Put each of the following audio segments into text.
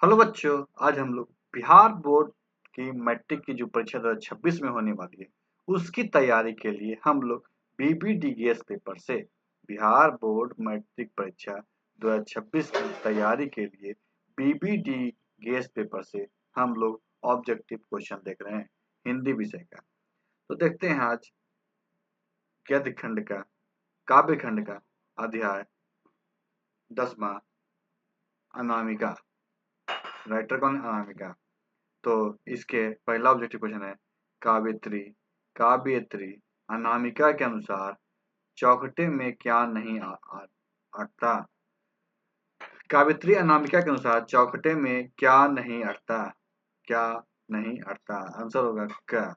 Hello बच्चों, आज हम लोग बिहार बोर्ड की मैट्रिक की जो परीक्षा 2026 में होने वाली है, उसकी तैयारी के लिए हम लोग बीबीडीएस पेपर से बिहार बोर्ड मैट्रिक परीक्षा 2026 की तैयारी के लिए बीबीडीएस पेपर से हम लोग ऑब्जेक्टिव क्वेश्चन देख रहे हैं हिंदी विषय का। तो देखते हैं आज गद्य खंड का, काव्य खंड का अध्याय 10वां, अनामिका। राइटर कौन? अनामिका। तो इसके पहला ऑब्जेक्टिव क्वेश्चन है, काव्यत्री काव्यत्री अनामिका के अनुसार चौखटे में क्या नहीं अटता। काव्यत्री अनामिका के अनुसार चौखटे में क्या नहीं अटता? क्या नहीं अटता? आंसर होगा क।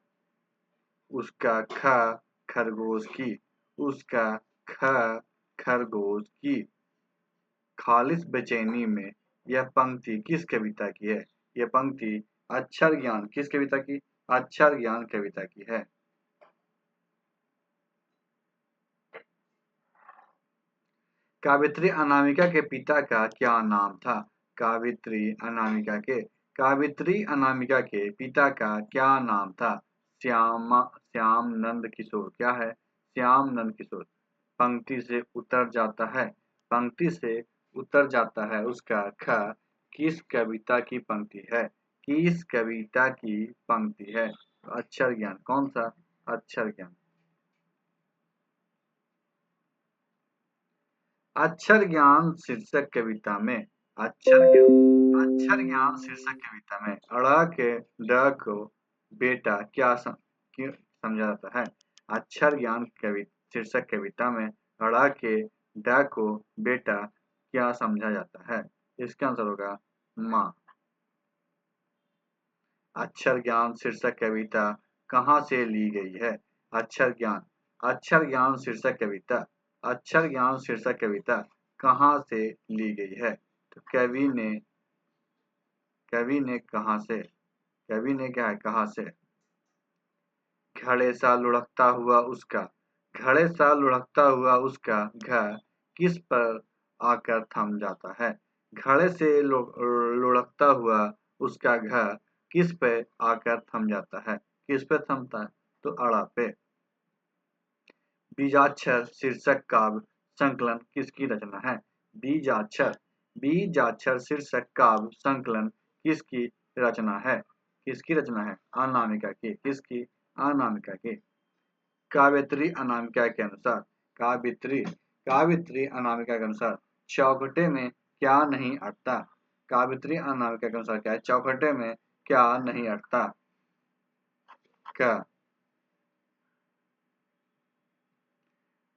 उसका ख खरगोश की, उसका ख खरगोश की। खालिस बेचैनी में यह पंक्ति किस कविता की है? यह पंक्ति अक्षर ज्ञान किस कविता की? अक्षर ज्ञान कविता की है। काव्यत्री अनामिका के पिता का क्या नाम था? काव्यत्री अनामिका के पिता का क्या नाम था? श्याम नंद किशोर। क्या है? श्याम नंद किशोर। पंक्ति से उतर जाता है, पंक्ति से उतर जाता है उसका ख किस कविता की पंक्ति है? किस कविता की पंक्ति है? अक्षर ज्ञान। कौन सा? अक्षर ज्ञान। अक्षर ज्ञान शीर्षक कविता में अक्षर ज्ञान शीर्षक कविता में अड़ा के ड को बेटा क्या क्यों समझा जाता है? अक्षर ज्ञान शीर्षक कविता में अड़ा के ड को बेटा क्या समझा जाता है? इसका आंसर होगा माँ। अक्षर ज्ञान शीर्षक कविता कहाँ से ली गई है? अक्षर ज्ञान शीर्षक कविता अक्षर ज्ञान शीर्षक कविता कहाँ से ली गई है? तो कवि ने कहाँ से? कवि ने क्या है? कहाँ से? घड़े सा लुढ़कता हुआ उसका घड़े सा लुढ़कता हुआ उसका घ किस पर आकर थम जाता है? घड़े से लुढ़कता हुआ उसका घ किस पे आकर थम जाता है? किस पे थमता है? तो अड़ा पे। बीजाक्षर शीर्षक काव्य संकलन किसकी रचना है? बीजाक्षर शीर्षक काव्य संकलन किसकी रचना है? किसकी रचना है? अनामिका की। किसकी? अनामिका की। काव्यत्री अनामिका के अनुसार काव्यत्री अनामिका के अनुसार चौखटे में क्या नहीं अटता? काव्यत्री अनामिका के अनुसार क्या है? चौखटे में क्या नहीं अटता? क्या?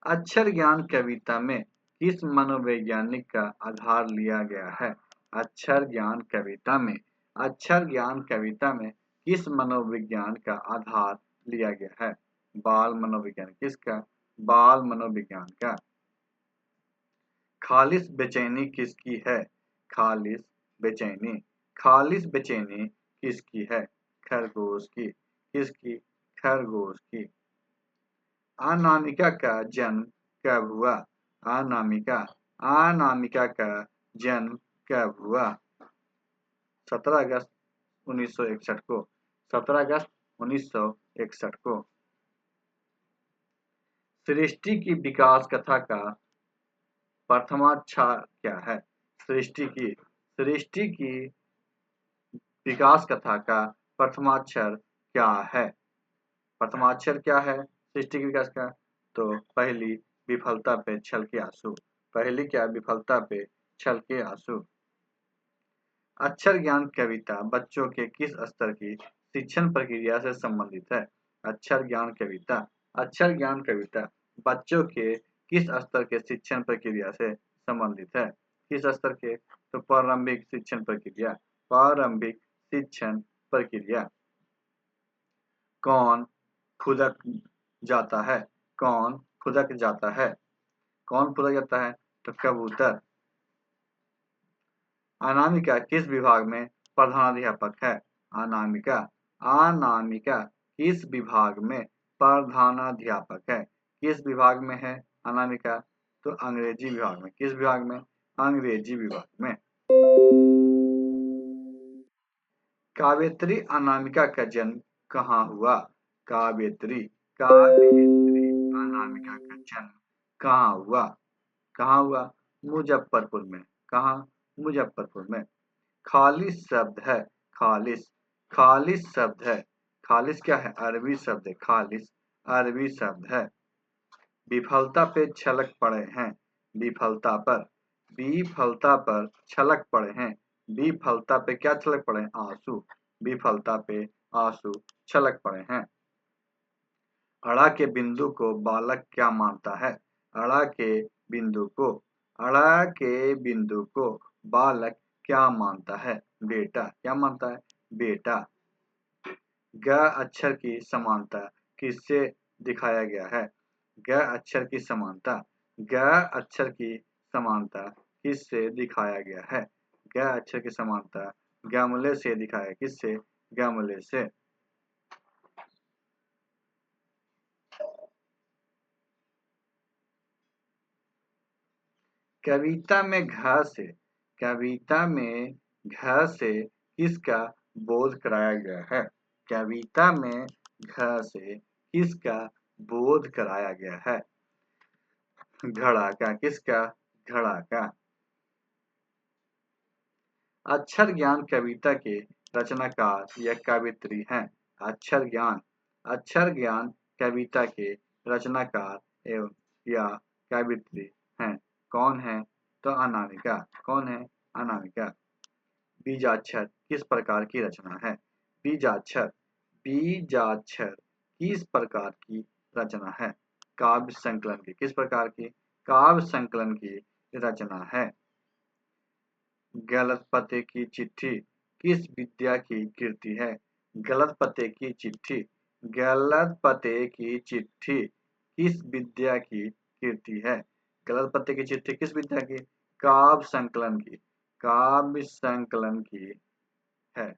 अक्षर ज्ञान कविता में किस मनोवैज्ञानिक का आधार लिया गया है? अक्षर ज्ञान कविता में किस मनोविज्ञान का आधार लिया गया है? बाल मनोविज्ञान। किसका? बाल मनोविज्ञान का। खालिस बेचैनी किसकी है? खालिस बेचैनी किसकी है? खरगोश की। किसकी? खरगोश की। अनामिका का जन्म कब हुआ? अनामिका का जन्म कब हुआ? 17 अगस्त 1961 को। 17 अगस्त 1961 को। सृष्टि की विकास कथा का प्रथमाक्षर क्या है? सृष्टि की विकास कथा का प्रथमाक्षर क्या है? प्रथमाक्षर क्या है सृष्टि के विकास का? तो पहली विफलता पे छल के आंसू। पहली क्या? विफलता पे छल के आंसू। अक्षर ज्ञान कविता बच्चों के किस स्तर की शिक्षण प्रक्रिया से संबंधित है? अक्षर ज्ञान कविता बच्चों के किस स्तर के शिक्षण प्रक्रिया से संबंधित है? किस स्तर के? तो प्रारंभिक शिक्षण प्रक्रिया। प्रारंभिक शिक्षण प्रक्रिया। कौन खुदक जाता है? कौन खुदक जाता है? कौन खुदक जाता है? तो कबूतर। अनामिका किस विभाग में प्रधानाध्यापक है? अनामिका किस विभाग में प्रधानाध्यापक है? किस विभाग में है अनामिका? तो अंग्रेजी विभाग में। किस विभाग में? अंग्रेजी विभाग में। काव्यत्री अनामिका का जन्म कहाँ हुआ? काव्यत्री अनामिका का जन्म कहाँ हुआ? कहाँ हुआ? मुजफ्फरपुर में। कहाँ? मुजफ्फरपुर में। खालिस शब्द है। खालिस। खालिस शब्द है। खालिस क्या है? अरबी शब्द है। खालिस अरबी शब्द है। विफलता पे छलक पड़े हैं। विफलता पर। विफलता पर छलक पड़े हैं। विफलता पे क्या छलक पड़े हैं? आंसू। विफलता पे आंसू छलक पड़े हैं। अड़ा के बिंदु को बालक क्या मानता है? अड़ा के बिंदु को। अड़ा के बिंदु को बालक क्या मानता है? बेटा। क्या मानता है? बेटा। ग अक्षर की समानता किससे दिखाया गया है? ग अक्षर की समानता। ग अक्षर की समानता किससे दिखाया गया है? ग अक्षर की समानता गमले से दिखाया। किससे? गमले से। कविता में घ से। कविता में घ से किसका बोध कराया गया है? कविता में घ से किसका बोध कराया गया है? घड़ा का। किसका? घड़ा का। अक्षर ज्ञान कविता के रचनाकार या कवित्री हैं। अक्षर ज्ञान। अक्षर ज्ञान कविता के रचनाकार एवं या कवित्री हैं। कौन है? तो अनामिका। कौन है? अनामिका। बीजाक्षर किस प्रकार की रचना है? बीजाक्षर। बीजाक्षर किस प्रकार की रचना है? काव्य संकलन की। किस प्रकार की? काव्य संकलन की रचना है। गलत पते की चिट्ठी किस विद्या की कीर्ति है? गलत पते की चिट्ठी। गलत पते की चिट्ठी किस विद्या की कीर्ति है? गलत पते की चिट्ठी किस विद्या की? काव्य संकलन की। काव्य संकलन की है।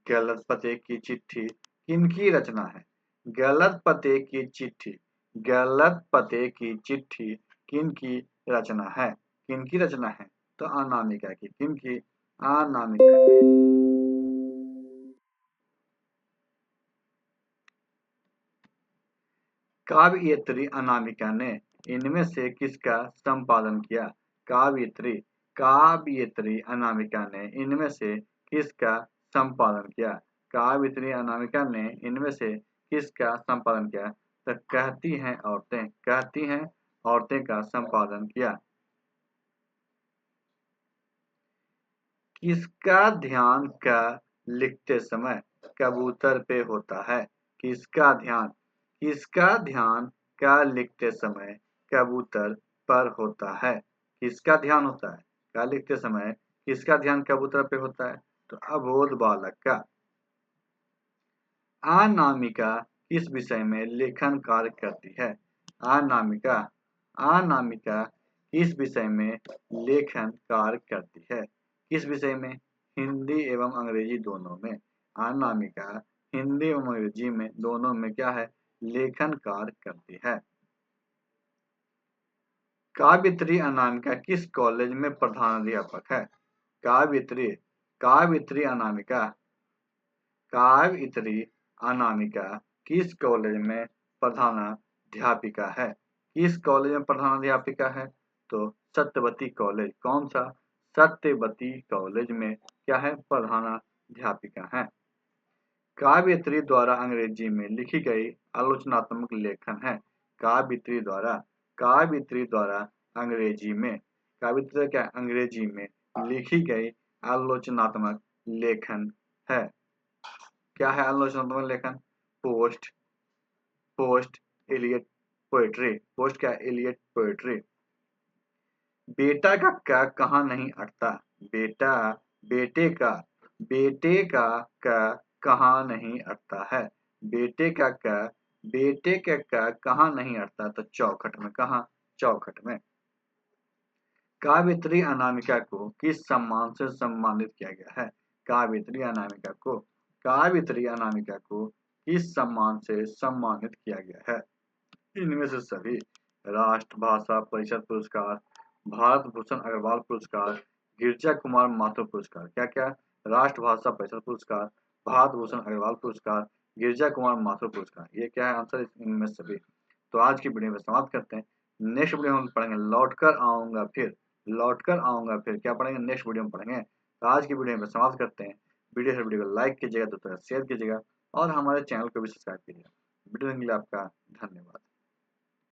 गलत पते की चिट्ठी किनकी रचना है? गलत पते की चिट्ठी। गलत पते की चिट्ठी किनकी रचना है? किनकी रचना है? तो अनामिका की। किनकी? अनामिका की। काव्यत्री अनामिका ने इनमें से किसका संपादन किया? काव्यत्री। काव्यत्री अनामिका ने इनमें से किसका संपादन किया? काव्यत्री अनामिका ने इनमें से किसका संपादन किया? तो कहती हैं औरतें। कहती हैं औरतें का संपादन किया। किसका ध्यान का लिखते समय कबूतर पे होता है? किसका ध्यान? किसका ध्यान का लिखते समय कबूतर पर होता है? किसका ध्यान होता है? का लिखते समय किसका ध्यान कबूतर पे होता है? तो अबोध बालक का। अनामिका किस विषय में लेखन कार्य करती है? अनामिका। अनामिका किस विषय में लेखन कार्य करती है? किस विषय में? हिंदी एवं अंग्रेजी दोनों में। अनामिका हिंदी एवं अंग्रेजी में दोनों में क्या है? लेखन कार्य करती है। काव्यत्री अनामिका किस कॉलेज में प्रधानाध्यापक है? काव्यत्री। काव्यत्री अनामिका। काव्यत्री अनामिका किस कॉलेज में प्रधानाध्यापिका है? किस कॉलेज में प्रधानाध्यापिका है? तो सत्यवती कॉलेज। कौन सा? सत्यवती कॉलेज में क्या है? प्रधानाध्यापिका है। काव्यत्री द्वारा अंग्रेजी में लिखी गई आलोचनात्मक लेखन है। काव्यत्री द्वारा। काव्यत्री द्वारा अंग्रेजी में। काव्यत्री क्या? अंग्रेजी में लिखी गई आलोचनात्मक लेखन है। क्या है आलोचनात्मक लेखन? Post. Post Eliot poetry. Post क्या? Eliot poetry. बेटा का क्या कहाँ नहीं अटता? बेटा। बेटे का। बेटे का कहाँ नहीं अटता है? बेटे का क्या? बेटे का क्या कहाँ नहीं अटता? तो चौखट में। कहाँ? चौखट में। काव्यत्री अनामिका को किस सम्मान से सम्मानित किया गया है? काव्यत्री अनामिका को। काव्यत्री अनामिका को किस सम्मान से सम्मानित किया गया है? इनमें से सभी। राष्ट्रभाषा परिषद पुरस्कार, भारत भूषण अग्रवाल पुरस्कार, गिरजा कुमार माथुर पुरस्कार, क्या क्या, राष्ट्रभाषा परिषद पुरस्कार, भारत भूषण अग्रवाल पुरस्कार, गिरजा कुमार माथुर पुरस्कार। ये क्या है आंसर इनमें सभी। तो आज की वीडियो में समाप्त करते हैं। नेक्स्ट वीडियो में हम पढ़ेंगे लौटकर आऊंगा फिर। लौटकर आऊंगा फिर क्या पढ़ेंगे, नेक्स्ट वीडियो में पढ़ेंगे। तो आज की वीडियो में समाप्त करते हैं। वीडियो को लाइक कीजिएगा, दोस्तों शेयर कीजिएगा और हमारे चैनल को भी सब्सक्राइब कीजिएगा। वीडियो देखने के लिए आपका धन्यवाद।